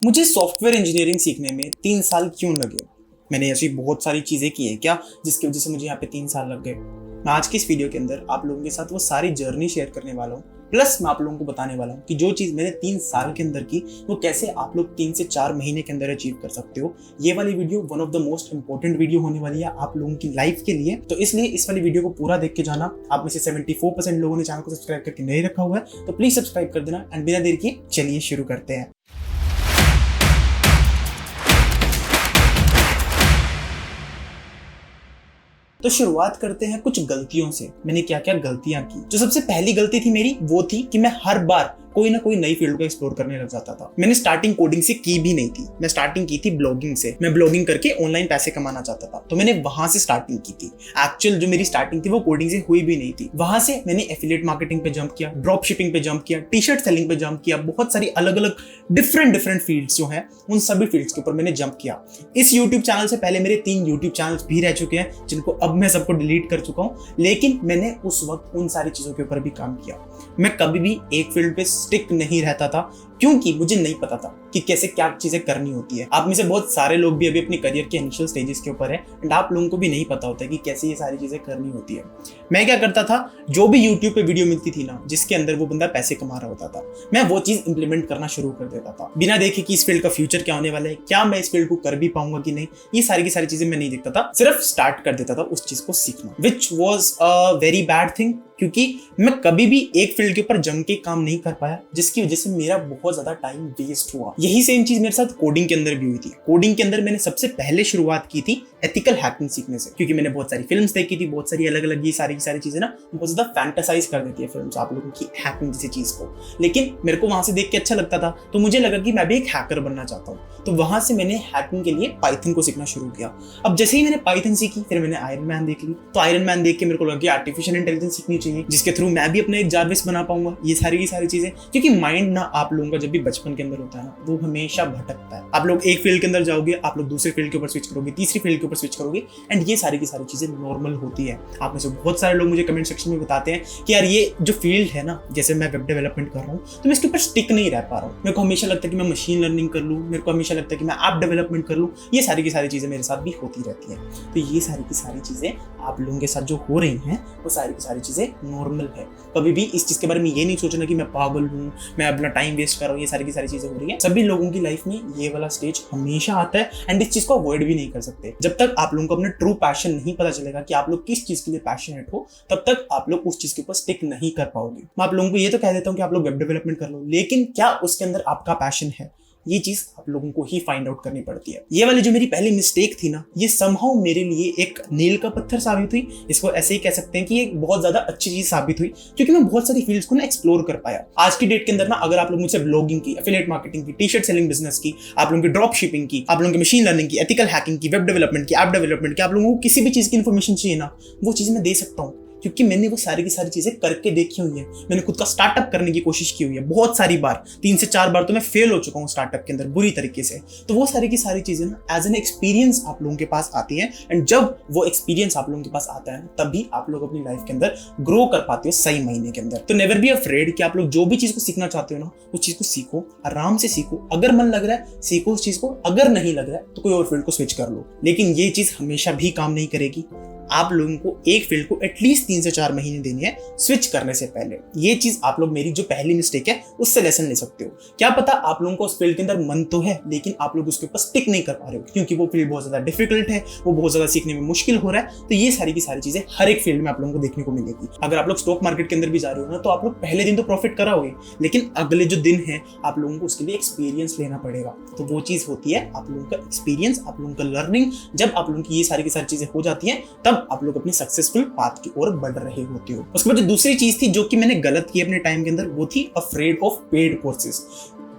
मुझे software engineering सीखने में 3 साल क्यों लगे? मैंने ऐसी बहुत सारी चीज़ें की हैं क्या जिसकी वजह से मुझे यहाँ पे 3 साल लग गए। मैं आज की इस वीडियो के अंदर आप लोगों के साथ वो सारी जर्नी शेयर करने वाला हूँ। प्लस मैं आप लोगों को बताने वाला हूँ कि जो चीज़ मैंने 3 साल के अंदर की वो कैसे आप लोग 3 से 4 महीने के अंदर अचीव कर सकते हो। ये वाली video one of the most important video होने वाली है आप लोगों की लाइफ के लिए, तो इसलिए इस वाली वीडियो को पूरा देख के जाना। आप में से 74% लोगों ने चैनल को सब्सक्राइब करके नहीं रखा हुआ है तो प्लीज सब्सक्राइब कर देना। एंड बिना देर किए चलिए शुरू करते हैं। तो शुरुआत करते हैं कुछ गलतियों से। मैंने क्या क्या गलतियां की। जो सबसे पहली गलती थी मेरी वो थी कि मैं हर बार कोई ना कोई नई फील्ड को एक्सप्लोर करने लग जाता था। मैंने स्टार्टिंग कोडिंग से की भी नहीं थी, मैं स्टार्टिंग की थी ब्लॉगिंग से। मैं ब्लॉगिंग करके ऑनलाइन पैसे कमाना चाहता था, तो मैंने वहां से स्टार्टिंग की थी। एक्चुअल जो मेरी स्टार्टिंग थी वो कोडिंग से हुई भी नहीं थी। वहां से मैंने एफिलिएट मार्केटिंग पे जंप किया, ड्रॉप शिपिंग पे जंप किया, टी शर्ट सेलिंग पे जंप किया। बहुत सारी अलग अलग डिफरेंट फील्ड्स जो हैं उन सभी फील्ड्स के ऊपर मैंने जंप किया। इस यूट्यूब चैनल से पहले मेरे 3 यूट्यूब चैनल्स भी रह चुके हैं जिनको अब मैं सबको डिलीट कर चुका हूं, लेकिन मैंने उस वक्त उन सारी चीजों के ऊपर भी काम किया। मैं कभी भी एक फील्ड पे स्टिक नहीं रहता था क्योंकि मुझे नहीं पता था कि कैसे क्या चीजें करनी होती है। आप में से बहुत सारे लोग भी अभी अपने करियर के इनिशियल स्टेजेस के ऊपर है एंड आप लोगों को भी नहीं पता होता है कि कैसे ये सारी चीजें करनी होती है। मैं क्या करता था, जो भी यूट्यूब पे वीडियो मिलती थी ना जिसके अंदर वो बंदा पैसे कमा रहा होता था, मैं वो चीज इंप्लीमेंट करना शुरू कर देता था बिना देखे कि इस फील्ड का फ्यूचर क्या होने वाला है, क्या मैं इस फील्ड को कर भी पाऊंगा कि नहीं। ये सारी की सारी चीजें मैं नहीं देखता था, सिर्फ स्टार्ट कर देता था उस चीज को सीखना, which was a very bad thing. क्योंकि मैं कभी भी एक फील्ड के ऊपर जम के काम नहीं कर पाया, जिसकी वजह से मेरा बहुत ज्यादा टाइम वेस्ट हुआ। यही सेम चीज मेरे साथ कोडिंग के अंदर भी हुई थी। कोडिंग के अंदर मैंने सबसे पहले शुरुआत की थी एथिकल हैकिंग सीखने से, क्योंकि मैंने बहुत सारी फिल्म्स देखी थी, बहुत सारी अलग अलग ये सारी की सारी चीजें ना बहुत ज्यादा फैंटासाइज कर देती है फिल्म्स आप लोगों की हैकिंग जैसी चीज को। लेकिन मेरे को वहां से देख के अच्छा लगता था, तो मुझे लगा कि मैं भी एक हैकर बनना चाहता हूँ। तो वहां से मैंने हैकिंग के लिए पाइथन को सीखना शुरू किया। अब जैसे ही मैंने पाइथन सीखी, फिर मैंने आयरन मैन देख ली। तो आयरन मैन देख के मेरे को लगा कि आर्टिफिशियल इंटेलिजेंस सीखनी चाहिए, जिसके थ्रू मैं भी अपना एक जारविस बना पाऊंगा। ये सारी की सारी चीजें, क्योंकि माइंड ना आप लोगों का जब भी बचपन के अंदर होता है ना वो हमेशा भटकता है। आप लोग एक फील्ड के अंदर जाओगे, आप लोग दूसरे फील्ड के ऊपर स्विच करोगे, तीसरी फील्ड के ऊपर स्विच करोगे, एंड ये सारी की सारी चीजें नॉर्मल होती है। आप में से बहुत सारे लोग मुझे कमेंट सेक्शन में बताते हैं कि यार ये जो फील्ड है ना, जैसे मैं वेब डेवलपमेंट कर रहा हूँ तो मैं इसके ऊपर स्टिक नहीं रह पा रहा हूँ। मेरे को हमेशा लगता है कि मैं मशीन लर्निंग कर लूँ, मेरे को हमेशा लगता है कि मैं ऐप डेवलपमेंट कर लूँ। ये सारी की सारी चीजें मेरे साथ भी होती रहती है। तो ये सारी की सारी चीजें आप लोगों के साथ जो हो रही हैं वो सारी की सारी चीजें नॉर्मल है। कभी भी इस चीज के बारे में ये नहीं सोचना कि मैं पागल हूँ, मैं अपना टाइम वेस्ट कर रहा हूँ। ये सारी की सारी चीजें हो रही है। सभी लोगों की लाइफ में ये वाला स्टेज हमेशा आता है एंड इस चीज को अवॉइड भी नहीं कर सकते। जब तक आप लोगों को अपना ट्रू पैशन नहीं पता चलेगा कि आप लोग किस चीज के लिए पैशनेट हो, तब तक आप लोग उस चीज के ऊपर स्टिक नहीं कर पाओगे। मैं आप लोगों को ये तो कह देता हूँ कि आप लोग वेब डेवलपमेंट कर लो, लेकिन क्या उसके अंदर आपका पैशन है, ये चीज आप लोगों को ही फाइंड आउट करनी पड़ती है। ये वाली जो मेरी पहली मिस्टेक थी ना, ये समहाउ मेरे लिए एक नील का पत्थर साबित हुई। इसको ऐसे ही कह सकते हैं कि ये बहुत ज्यादा अच्छी चीज साबित हुई, क्योंकि मैं बहुत सारी फील्ड्स को ना एक्सप्लोर कर पाया। आज की डेट के अंदर ना अगर आप लोग मुझसे ब्लॉगिंग की, एफिलिएट मार्केटिंग की, टी शर्ट सेलिंग बिजनेस की, आप लोगों की ड्रॉप शिपिंग की, आप लोगों की मशीन लर्निंग की, एथिकल हैकिंग की, वेब डेवलपमेंट की, ऐप डेवलपमेंट की, आप लोगों को किसी भी चीज की इन्फॉर्मेशन चाहिए ना, वो चीज मैं दे सकता हूँ, क्योंकि मैंने वो सारी की सारी चीजें करके देखी हुई है। मैंने खुद का स्टार्टअप करने की कोशिश की हुई है बहुत सारी बार, 3 से 4 बार तो मैं फेल हो चुका हूँ स्टार्टअप के अंदर बुरी तरीके से। तो वो सारी की सारी चीजें ना एज एन एक्सपीरियंस आप लोगों के पास आती हैं, एंड जब वो एक्सपीरियंस आप लोगों के पास आता है तभी आप लोग अपनी लाइफ के अंदर ग्रो कर पाते हो सही महीने के अंदर। तो नेवर बी अफ्रेड कि आप लोग जो भी चीज को सीखना चाहते हो ना, उस चीज को सीखो, आराम से सीखो। अगर मन लग रहा है सीखो उस चीज को, अगर नहीं लग रहा है तो कोई और फील्ड को स्विच कर लो। लेकिन ये चीज हमेशा भी काम नहीं करेगी। आप लोगों को एक फील्ड को एटलीस्ट 3 से 4 महीने देनी है स्विच करने से पहले। ये चीज आप लोग मेरी जो पहली मिस्टेक है उससे लेसन ले सकते हो। क्या पता आप लोगों को उस फील्ड के अंदर मन तो है, लेकिन आप लोग उसके ऊपर स्टिक नहीं कर पा रहे हो, क्योंकि वो फील्ड बहुत ज्यादा डिफिकल्ट है, वो बहुत ज्यादा सीखने में मुश्किल हो रहा है। तो ये सारी की सारी चीजें हर एक फील्ड में आप लोगों को देखने को मिलेगी। अगर आप लोग स्टॉक मार्केट के अंदर भी जा रहे हो ना, तो आप लोग पहले दिन तो प्रॉफिट कराओगे, लेकिन अगले जो दिन है आप लोगों को उसके लिए एक्सपीरियंस लेना पड़ेगा। तो वो चीज होती है आप लोगों का एक्सपीरियंस, आप लोगों का लर्निंग। जब आप लोगों की ये सारी की सारी चीजें हो जाती हैं, तब आप लोग अपनी सक्सेसफुल पाथ की ओर बढ़ रहे होते हो। उसके बाद जो दूसरी चीज थी जो कि मैंने गलत की अपने टाइम के अंदर, वो थी अफ्रेड ऑफ पेड कोर्सेज।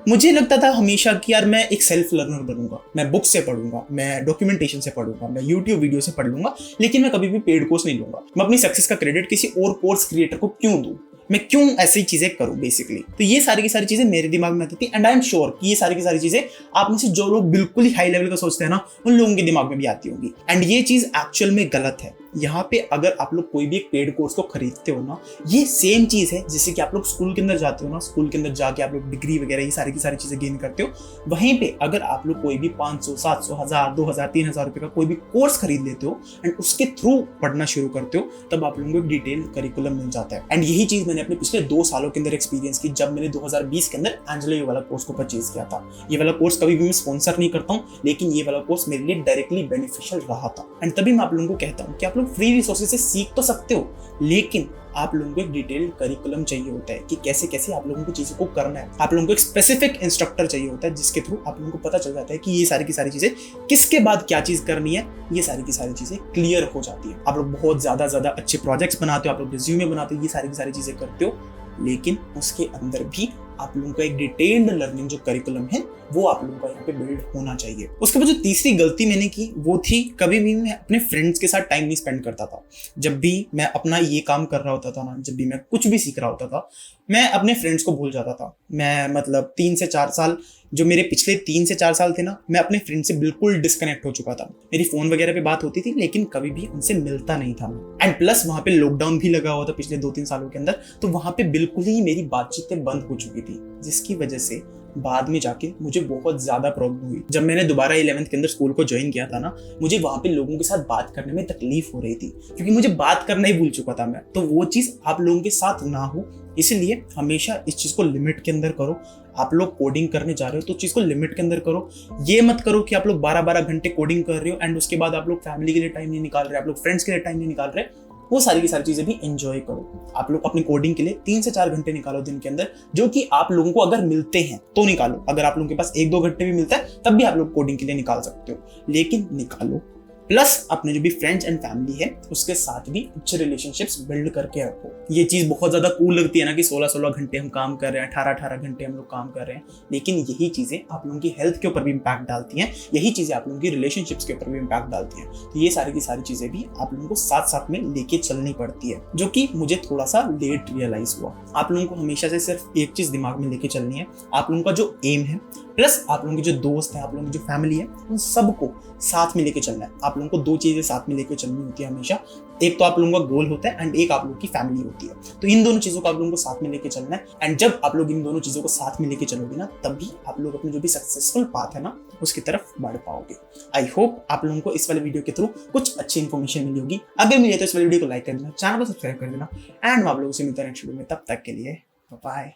मुझे लगता था हमेशा कि यार मैं एक सेल्फ लर्नर बनूंगा, मैं बुक से पढ़ूंगा, मैं डॉक्यूमेंटेशन से पढ़ूंगा, मैं यूट्यूब वीडियो से पढ़ लूंगा, लेकिन मैं कभी भी पेड कोर्स नहीं लूंगा। मैं अपनी सक्सेस का क्रेडिट किसी और कोर्स क्रिएटर को क्यों दूं, मैं क्यों ऐसी चीजें करूं बेसिकली। तो ये सारी की सारी चीजें मेरे दिमाग में आती थी, एंड आई एम श्योर कि ये सारी की सारी चीजें आप में से जो लोग बिल्कुल ही हाई लेवल का सोचते हैं ना, उन लोगों के दिमाग में भी आती होंगी। एंड ये चीज एक्चुअल में गलत है। यहाँ पे अगर आप लोग कोई भी एक पेड कोर्स को खरीदते हो ना, ये सेम चीज है जैसे कि आप लोग स्कूल के अंदर जाते हो ना, स्कूल के अंदर जाके आप लोग डिग्री वगैरह ये सारी की सारी चीजें गेन करते हो। वहीं पे अगर आप लोग कोई भी 500, 700, 1000, 2000, 3000 रुपए का कोई भी कोर्स खरीद लेते हो एंड उसके थ्रू पढ़ना शुरू करते हो, तब आप लोगों को एक डिटेल करिकुलम मिल जाता है। एंड यही चीज मैंने अपने पिछले 2 सालों के अंदर एक्सपीरियंस की, जब मैंने 2020 के अंदर एंजेलो ये वाला कोर्स को परचेज किया था। ये वाला कोर्स कभी भी मैं स्पॉन्सर नहीं करता हूँ, लेकिन ये वाला कोर्स मेरे लिए डायरेक्टली बेनिफिशियल रहा था। एंड तभी मैं आप लोगों को कहता हूँ कि आप लोग फ्री रिसोर्सेज से सीख तो सकते हो, लेकिन आप लोगों को एक डिटेल्ड करिकुलम चाहिए होता है कि कैसे कैसे आप लोगों को चीजों को करना है। आप लोगों को एक स्पेसिफिक इंस्ट्रक्टर चाहिए होता है जिसके थ्रू आप लोगों को पता चल जाता है कि ये सारी की सारी चीजें किसके बाद क्या चीज करनी है, ये सारी की सारी चीजें क्लियर हो जाती है। आप लोग बहुत ज्यादा अच्छे प्रोजेक्ट्स बनाते हो, आप लोग रिज्यूमे बनाते हो, ये सारी की सारी चीजें करते हो, लेकिन उसके अंदर भी आप लोगों का एक डिटेल्ड लर्निंग जो करिकुलम है वो आप लोगों का यहाँ पे बिल्ड होना चाहिए। उसके बाद जो तीसरी गलती मैंने की वो थी, कभी भी मैं अपने फ्रेंड्स के साथ टाइम नहीं स्पेंड करता था। जब भी मैं अपना ये काम कर रहा होता था ना, जब भी मैं कुछ भी सीख रहा होता था, मैं अपने फ्रेंड्स को भूल जाता था। मैं मतलब 3 से 4 साल, जो मेरे पिछले 3 से 4 साल थे ना, मैं अपने फ्रेंड से बिल्कुल डिस्कनेक्ट हो चुका था। मेरी फोन वगैरह पे बात होती थी, लेकिन कभी भी उनसे मिलता नहीं था। एंड प्लस वहां पे लॉकडाउन भी लगा हुआ था पिछले 2-3 सालों के अंदर, तो वहां पे बिल्कुल ही मेरी बातचीतें बंद हो चुकी थी, जिसकी वजह से बाद में जाके मुझे बहुत ज्यादा प्रॉब्लम हुई। जब मैंने दोबारा 11th के अंदर स्कूल को ज्वाइन किया था ना, मुझे वहां पे लोगों के साथ बात करने में तकलीफ हो रही थी, क्योंकि मुझे बात करना ही भूल चुका था मैं। तो वो चीज आप लोगों के साथ ना हो, इसलिए हमेशा इस चीज को लिमिट के अंदर करो। आप लोग कोडिंग करने जा रहे हो तो चीज को लिमिट के अंदर करो। ये मत करो कि आप लोग 12-12 घंटे कोडिंग कर रहे हो एंड उसके बाद आप लोग फैमिली के लिए टाइम नहीं निकाल रहे, आप लोग फ्रेंड्स के लिए टाइम नहीं निकाल रहे। वो सारी की सारी चीजें भी एंजॉय करो। आप लोग अपनी कोडिंग के लिए 3 से 4 घंटे निकालो दिन के अंदर, जो कि आप लोगों को अगर मिलते हैं तो निकालो। अगर आप लोगों के पास 1-2 घंटे भी मिलता है तब भी आप लोग कोडिंग के लिए निकाल सकते हो, लेकिन निकालो। प्लस अपने जो भी फ्रेंड्स एंड फैमिली है उसके साथ भी अच्छे रिलेशनशिप्स बिल्ड करके रखो। ये चीज बहुत ज्यादा कूल लगती है ना कि 16-16 घंटे हम काम कर रहे हैं, 18-18 घंटे हम लोग काम कर रहे हैं, लेकिन यही चीजें आप लोगों की हेल्थ के ऊपर भी इम्पैक्ट डालती हैं, यही चीजें आप लोगों की रिलेशनशिप्स के ऊपर भी इम्पैक्ट डालती हैं। तो ये सारी की सारी चीजें भी आप लोगों को साथ साथ में लेके चलनी पड़ती है, जो कि मुझे थोड़ा सा लेट रियलाइज हुआ। आप लोगों को हमेशा से सिर्फ एक चीज दिमाग में लेके चलनी है, आप लोगों का जो एम है प्लस आप लोगों के जो दोस्त है, आप लोगों की जो फैमिली है, उन सबको साथ में लेके चलना है। आप लोगों को 2 चीजें साथ में लेके चलनी होती है हमेशा। एक तो आप लोगों का गोल होता है एंड एक आप लोगों की फैमिली होती है। तो इन दोनों चीजों को आप लोगों को साथ में लेके चलना है। एंड जब आप लोग इन दोनों चीजों को साथ में लेके चलोगे ना, तभी आप लोग अपने जो भी सक्सेसफुल पाथ है ना उसकी तरफ बढ़ पाओगे। आई होप आप लोगों को इस वाले वीडियो के थ्रू कुछ अच्छी इन्फॉर्मेशन मिली होगी। अगर मिली तो इस वाले वीडियो को लाइक कर देना, चैनल को सब्सक्राइब कर देना एंड आप लोगों से मिलता है नेक्स्ट वीडियो में। तब तक के लिए बाय।